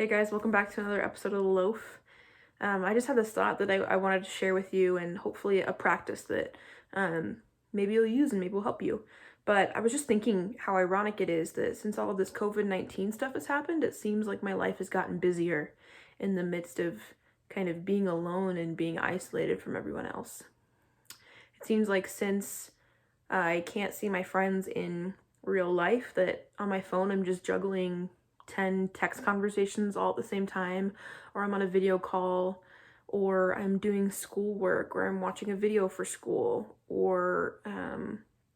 Hey guys, welcome back to another episode of The Loaf. I just had this thought that I wanted to share with you, and hopefully a practice that um, maybe you'll use and maybe will help you. But I was just thinking how ironic it is that since all of this COVID-19 stuff has happened, it seems like my life has gotten busier in the midst of kind of being alone and being isolated from everyone else. It seems like since I can't see my friends in real life, that on my phone I'm just juggling 10 text conversations all at the same time, or I'm on a video call, or I'm doing schoolwork, or I'm watching a video for school, or I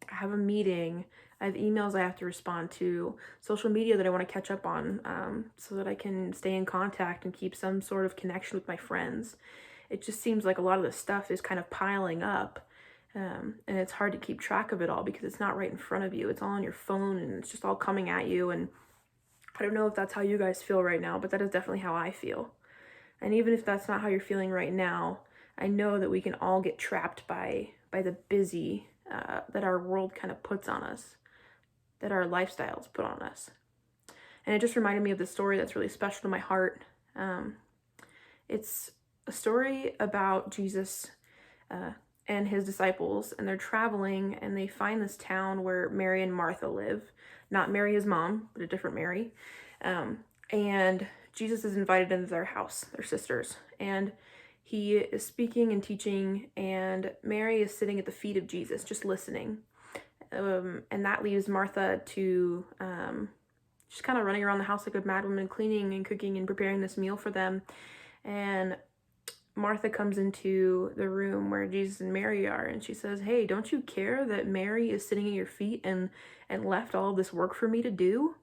have a meeting. I have emails I have to respond to, social media that I want to catch up on, so that I can stay in contact and keep some sort of connection with my friends. It just seems like a lot of this stuff is kind of piling up. And it's hard to keep track of it all because it's not right in front of you. It's all on your phone and it's just all coming at you. And I don't know if that's how you guys feel right now, but that is definitely how I feel. And even if that's not how you're feeling right now, I know that we can all get trapped by the busy that our world kind of puts on us, that our lifestyles put on us. And it just reminded me of this story that's really special to my heart. It's a story about Jesus and his disciples, and they're traveling and they find this town where Mary and Martha live. Not Mary his mom, but a different Mary. And Jesus is invited into their house, their sisters, and he is speaking and teaching, and Mary is sitting at the feet of Jesus just listening. And that leaves Martha to just kind of running around the house like a mad woman, cleaning and cooking and preparing this meal for them. And Martha comes into the room where Jesus and Mary are, and she says, "Hey, don't you care that Mary is sitting at your feet and left all of this work for me to do?"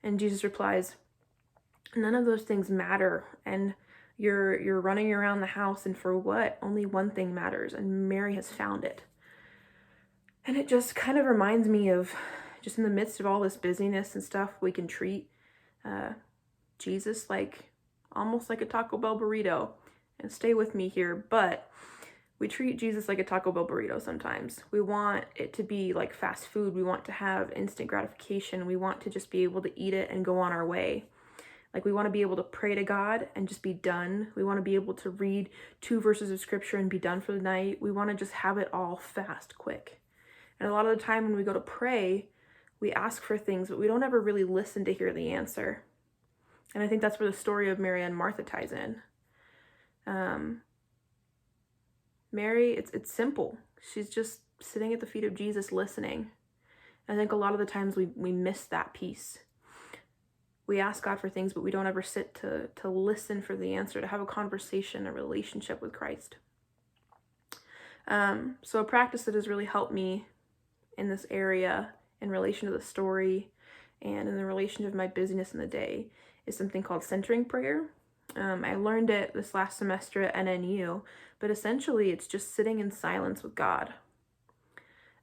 And Jesus replies, "None of those things matter, and you're running around the house, and for what? Only one thing matters, and Mary has found it." And it just kind of reminds me of just in the midst of all this busyness and stuff, we can treat Jesus like almost like a Taco Bell burrito. And stay with me here, but we treat Jesus like a Taco Bell burrito sometimes. We want it to be like fast food. We want to have instant gratification. We want to just be able to eat it and go on our way. Like we want to be able to pray to God and just be done. We want to be able to read 2 verses of scripture and be done for the night. We want to just have it all fast, quick. And a lot of the time when we go to pray, we ask for things, but we don't ever really listen to hear the answer. And I think that's where the story of Mary and Martha ties in. Mary, it's simple. She's just sitting at the feet of Jesus listening. I think a lot of the times we miss that piece. We ask God for things, but we don't ever sit to listen for the answer, to have a conversation, a relationship with Christ. So a practice that has really helped me in this area in relation to the story and in the relation of my busyness in the day is something called centering prayer. I learned it this last semester at NNU, but essentially it's just sitting in silence with God.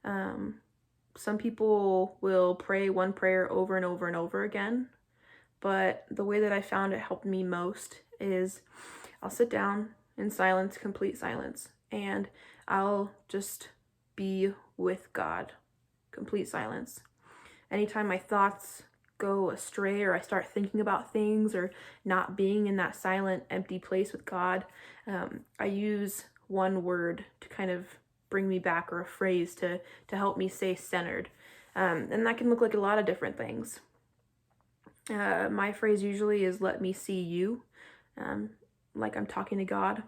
Some people will pray one prayer over and over and over again, but the way that I found it helped me most is I'll sit down in silence, complete silence, and I'll just be with God, complete silence. Anytime my thoughts go astray or I start thinking about things or not being in that silent, empty place with God, I use one word to kind of bring me back, or a phrase to help me stay centered. And that can look like a lot of different things. My phrase usually is "let me see you," like I'm talking to God.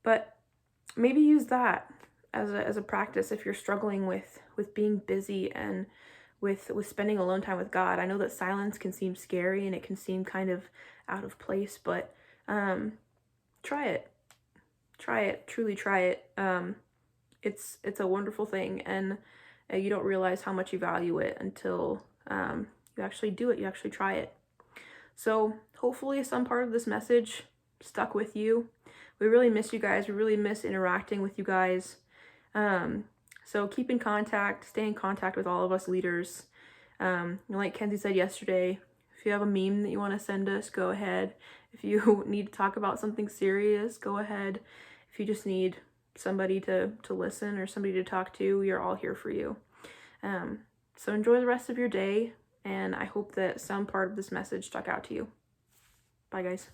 But maybe use that as a practice if you're struggling with being busy and with spending alone time with God. I know that silence can seem scary and it can seem kind of out of place, but try it. Try it. Truly try it. It's a wonderful thing, and you don't realize how much you value it until you actually do it. You actually try it. So hopefully some part of this message stuck with you. We really miss you guys. We really miss interacting with you guys. So keep in contact, stay in contact with all of us leaders. Like Kenzie said yesterday, if you have a meme that you want to send us, go ahead. If you need to talk about something serious, go ahead. If you just need somebody to listen or somebody to talk to, we are all here for you. So enjoy the rest of your day, and I hope that some part of this message stuck out to you. Bye, guys.